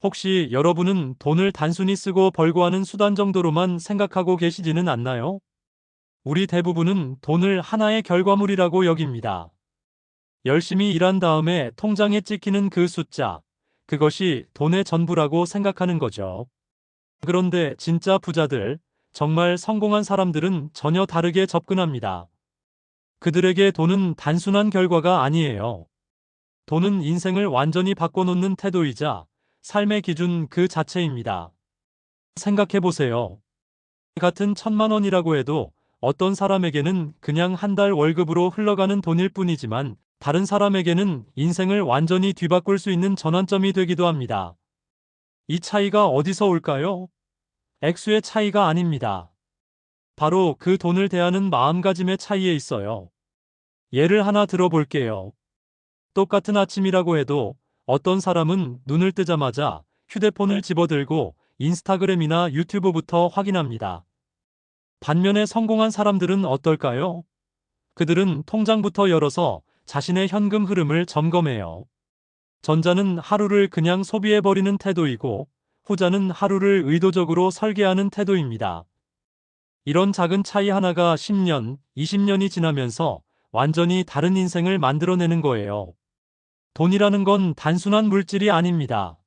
혹시 여러분은 돈을 단순히 쓰고 벌고 하는 수단 정도로만 생각하고 계시지는 않나요? 우리 대부분은 돈을 하나의 결과물이라고 여깁니다. 열심히 일한 다음에 통장에 찍히는 그 숫자, 그것이 돈의 전부라고 생각하는 거죠. 그런데 진짜 부자들, 정말 성공한 사람들은 전혀 다르게 접근합니다. 그들에게 돈은 단순한 결과가 아니에요. 돈은 인생을 완전히 바꿔놓는 태도이자 삶의 기준 그 자체입니다. 생각해 보세요. 같은 1,000만 원이라고 해도 어떤 사람에게는 그냥 한 달 월급으로 흘러가는 돈일 뿐이지만 다른 사람에게는 인생을 완전히 뒤바꿀 수 있는 전환점이 되기도 합니다. 이 차이가 어디서 올까요? 액수의 차이가 아닙니다. 바로 그 돈을 대하는 마음가짐의 차이에 있어요. 예를 하나 들어볼게요. 똑같은 아침이라고 해도 어떤 사람은 눈을 뜨자마자 휴대폰을 집어들고 인스타그램이나 유튜브부터 확인합니다. 반면에 성공한 사람들은 어떨까요? 그들은 통장부터 열어서 자신의 현금 흐름을 점검해요. 전자는 하루를 그냥 소비해버리는 태도이고 후자는 하루를 의도적으로 설계하는 태도입니다. 이런 작은 차이 하나가 10년, 20년이 지나면서 완전히 다른 인생을 만들어내는 거예요. 돈이라는 건 단순한 물질이 아닙니다.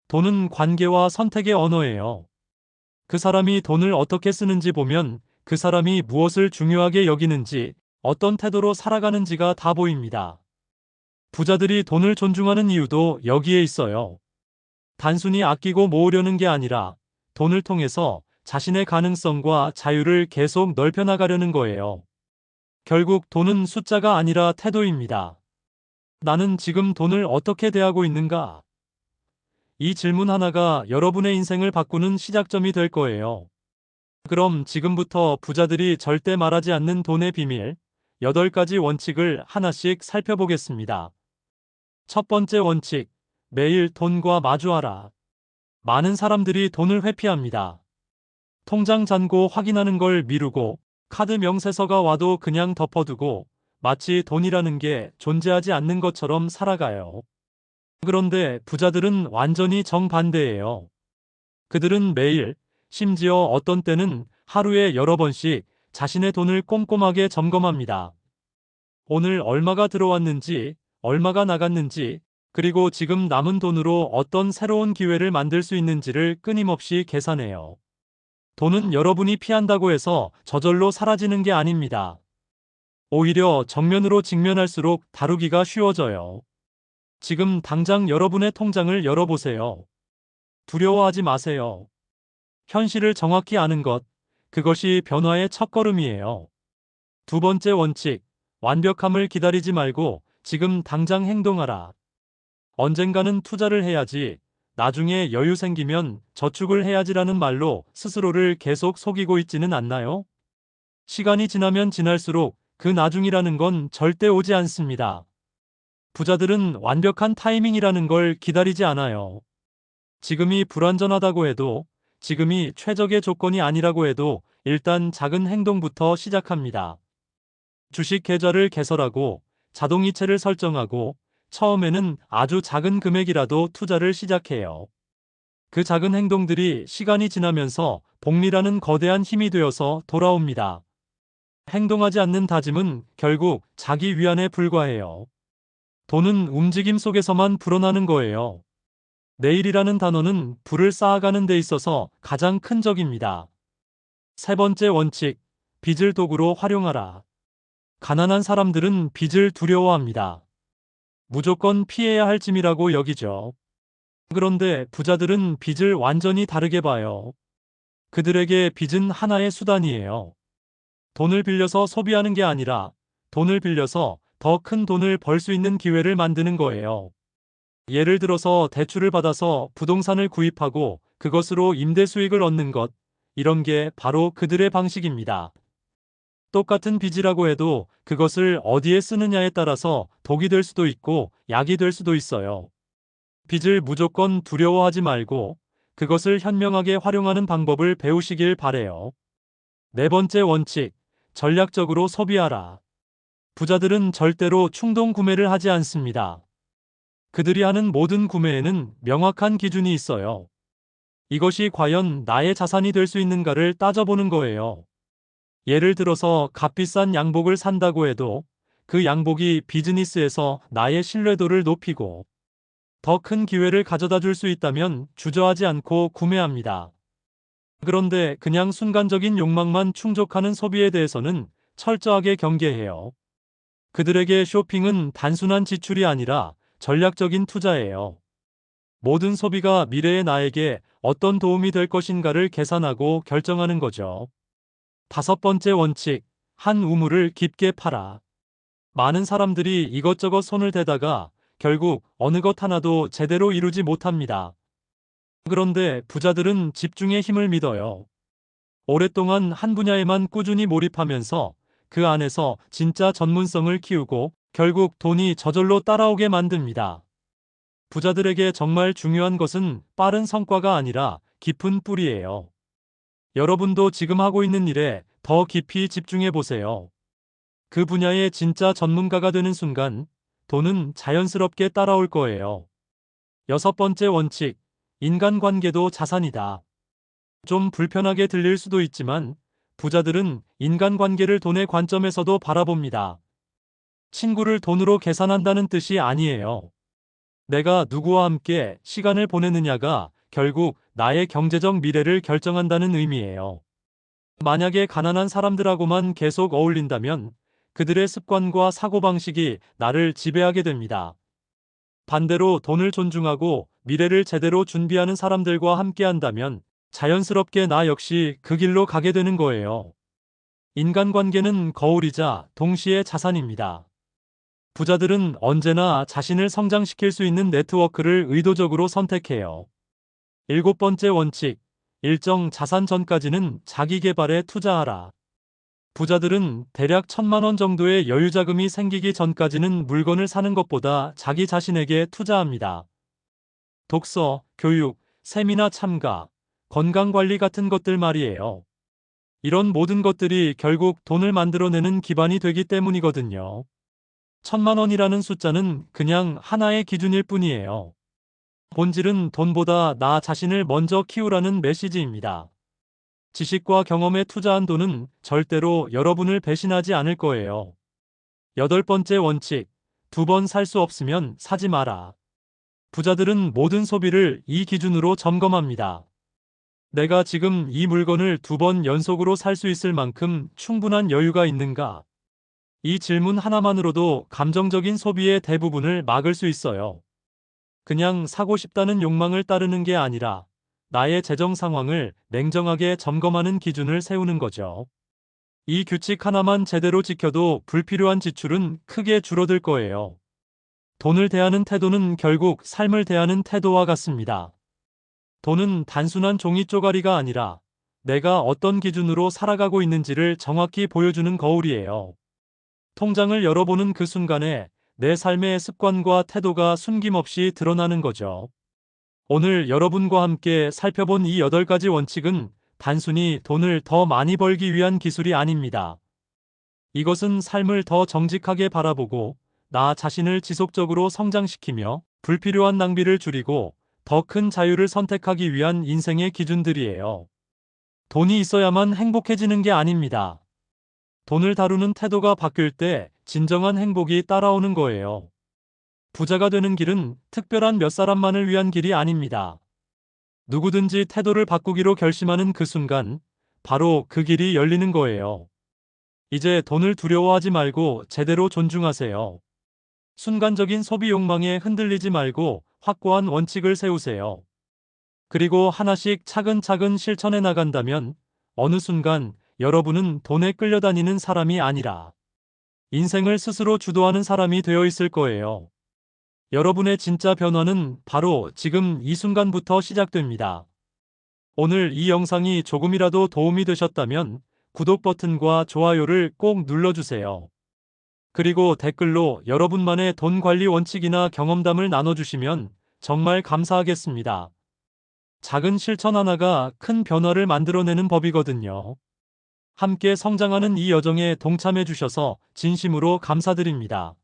돈은 관계와 선택의 언어예요. 그 사람이 돈을 어떻게 쓰는지 보면 그 사람이 무엇을 중요하게 여기는지, 어떤 태도로 살아가는지가 다 보입니다. 부자들이 돈을 존중하는 이유도 여기에 있어요. 단순히 아끼고 모으려는 게 아니라 돈을 통해서 자신의 가능성과 자유를 계속 넓혀나가려는 거예요. 결국 돈은 숫자가 아니라 태도입니다. 나는 지금 돈을 어떻게 대하고 있는가? 이 질문 하나가 여러분의 인생을 바꾸는 시작점이 될 거예요. 그럼 지금부터 부자들이 절대 말하지 않는 돈의 비밀, 8가지 원칙을 하나씩 살펴보겠습니다. 첫 번째 원칙, 매일 돈과 마주하라. 많은 사람들이 돈을 회피합니다. 통장 잔고 확인하는 걸 미루고 카드 명세서가 와도 그냥 덮어두고 마치 돈이라는 게 존재하지 않는 것처럼 살아가요. 그런데 부자들은 완전히 정반대예요. 그들은 매일, 심지어 어떤 때는 하루에 여러 번씩 자신의 돈을 꼼꼼하게 점검합니다. 오늘 얼마가 들어왔는지, 얼마가 나갔는지, 그리고 지금 남은 돈으로 어떤 새로운 기회를 만들 수 있는지를 끊임없이 계산해요. 돈은 여러분이 피한다고 해서 저절로 사라지는 게 아닙니다. 오히려 정면으로 직면할수록 다루기가 쉬워져요. 지금 당장 여러분의 통장을 열어보세요. 두려워하지 마세요. 현실을 정확히 아는 것, 그것이 변화의 첫걸음이에요. 두 번째 원칙, 완벽함을 기다리지 말고 지금 당장 행동하라. 언젠가는 투자를 해야지, 나중에 여유 생기면 저축을 해야지라는 말로 스스로를 계속 속이고 있지는 않나요? 시간이 지나면 지날수록 그 나중이라는 건 절대 오지 않습니다. 부자들은 완벽한 타이밍이라는 걸 기다리지 않아요. 지금이 불완전하다고 해도, 지금이 최적의 조건이 아니라고 해도 일단 작은 행동부터 시작합니다. 주식 계좌를 개설하고 자동이체를 설정하고 처음에는 아주 작은 금액이라도 투자를 시작해요. 그 작은 행동들이 시간이 지나면서 복리라는 거대한 힘이 되어서 돌아옵니다. 행동하지 않는 다짐은 결국 자기 위안에 불과해요. 돈은 움직임 속에서만 불어나는 거예요. 내일이라는 단어는 불을 쌓아가는 데 있어서 가장 큰 적입니다. 세 번째 원칙, 빚을 도구로 활용하라. 가난한 사람들은 빚을 두려워합니다. 무조건 피해야 할 짐이라고 여기죠. 그런데 부자들은 빚을 완전히 다르게 봐요. 그들에게 빚은 하나의 수단이에요. 돈을 빌려서 소비하는 게 아니라 돈을 빌려서 더 큰 돈을 벌 수 있는 기회를 만드는 거예요. 예를 들어서 대출을 받아서 부동산을 구입하고 그것으로 임대 수익을 얻는 것, 이런 게 바로 그들의 방식입니다. 똑같은 빚이라고 해도 그것을 어디에 쓰느냐에 따라서 독이 될 수도 있고 약이 될 수도 있어요. 빚을 무조건 두려워하지 말고 그것을 현명하게 활용하는 방법을 배우시길 바래요. 네 번째 원칙, 전략적으로 소비하라. 부자들은 절대로 충동 구매를 하지 않습니다. 그들이 하는 모든 구매에는 명확한 기준이 있어요. 이것이 과연 나의 자산이 될 수 있는가를 따져보는 거예요. 예를 들어서 값비싼 양복을 산다고 해도 그 양복이 비즈니스에서 나의 신뢰도를 높이고 더 큰 기회를 가져다 줄 수 있다면 주저하지 않고 구매합니다. 그런데 그냥 순간적인 욕망만 충족하는 소비에 대해서는 철저하게 경계해요. 그들에게 쇼핑은 단순한 지출이 아니라 전략적인 투자예요. 모든 소비가 미래의 나에게 어떤 도움이 될 것인가를 계산하고 결정하는 거죠. 다섯 번째 원칙, 한 우물을 깊게 파라. 많은 사람들이 이것저것 손을 대다가 결국 어느 것 하나도 제대로 이루지 못합니다. 그런데 부자들은 집중의 힘을 믿어요. 오랫동안 한 분야에만 꾸준히 몰입하면서 그 안에서 진짜 전문성을 키우고 결국 돈이 저절로 따라오게 만듭니다. 부자들에게 정말 중요한 것은 빠른 성과가 아니라 깊은 뿌리예요. 여러분도 지금 하고 있는 일에 더 깊이 집중해 보세요. 그 분야의 진짜 전문가가 되는 순간 돈은 자연스럽게 따라올 거예요. 여섯 번째 원칙, 인간관계도 자산이다. 좀 불편하게 들릴 수도 있지만 부자들은 인간관계를 돈의 관점에서도 바라봅니다. 친구를 돈으로 계산한다는 뜻이 아니에요. 내가 누구와 함께 시간을 보내느냐가 결국 나의 경제적 미래를 결정한다는 의미예요. 만약에 가난한 사람들하고만 계속 어울린다면 그들의 습관과 사고방식이 나를 지배하게 됩니다. 반대로 돈을 존중하고 미래를 제대로 준비하는 사람들과 함께한다면 자연스럽게 나 역시 그 길로 가게 되는 거예요. 인간관계는 거울이자 동시에 자산입니다. 부자들은 언제나 자신을 성장시킬 수 있는 네트워크를 의도적으로 선택해요. 일곱 번째 원칙, 일정 자산 전까지는 자기 개발에 투자하라. 부자들은 대략 1,000만 원 정도의 여유자금이 생기기 전까지는 물건을 사는 것보다 자기 자신에게 투자합니다. 독서, 교육, 세미나 참가, 건강관리 같은 것들 말이에요. 이런 모든 것들이 결국 돈을 만들어내는 기반이 되기 때문이거든요. 1,000만 원이라는 숫자는 그냥 하나의 기준일 뿐이에요. 본질은 돈보다 나 자신을 먼저 키우라는 메시지입니다. 지식과 경험에 투자한 돈은 절대로 여러분을 배신하지 않을 거예요. 여덟 번째 원칙, 2번 살 수 없으면 사지 마라. 부자들은 모든 소비를 이 기준으로 점검합니다. 내가 지금 이 물건을 2번 연속으로 살 수 있을 만큼 충분한 여유가 있는가? 이 질문 하나만으로도 감정적인 소비의 대부분을 막을 수 있어요. 그냥 사고 싶다는 욕망을 따르는 게 아니라 나의 재정 상황을 냉정하게 점검하는 기준을 세우는 거죠. 이 규칙 하나만 제대로 지켜도 불필요한 지출은 크게 줄어들 거예요. 돈을 대하는 태도는 결국 삶을 대하는 태도와 같습니다. 돈은 단순한 종이 쪼가리가 아니라 내가 어떤 기준으로 살아가고 있는지를 정확히 보여주는 거울이에요. 통장을 열어보는 그 순간에 내 삶의 습관과 태도가 숨김없이 드러나는 거죠. 오늘 여러분과 함께 살펴본 이 8가지 원칙은 단순히 돈을 더 많이 벌기 위한 기술이 아닙니다. 이것은 삶을 더 정직하게 바라보고 나 자신을 지속적으로 성장시키며 불필요한 낭비를 줄이고 더 큰 자유를 선택하기 위한 인생의 기준들이에요. 돈이 있어야만 행복해지는 게 아닙니다. 돈을 다루는 태도가 바뀔 때 진정한 행복이 따라오는 거예요. 부자가 되는 길은 특별한 몇 사람만을 위한 길이 아닙니다. 누구든지 태도를 바꾸기로 결심하는 그 순간, 바로 그 길이 열리는 거예요. 이제 돈을 두려워하지 말고 제대로 존중하세요. 순간적인 소비 욕망에 흔들리지 말고 확고한 원칙을 세우세요. 그리고 하나씩 차근차근 실천해 나간다면 어느 순간 여러분은 돈에 끌려다니는 사람이 아니라 인생을 스스로 주도하는 사람이 되어 있을 거예요. 여러분의 진짜 변화는 바로 지금 이 순간부터 시작됩니다. 오늘 이 영상이 조금이라도 도움이 되셨다면 구독 버튼과 좋아요를 꼭 눌러주세요. 그리고 댓글로 여러분만의 돈 관리 원칙이나 경험담을 나눠주시면 정말 감사하겠습니다. 작은 실천 하나가 큰 변화를 만들어내는 법이거든요. 함께 성장하는 이 여정에 동참해 주셔서 진심으로 감사드립니다.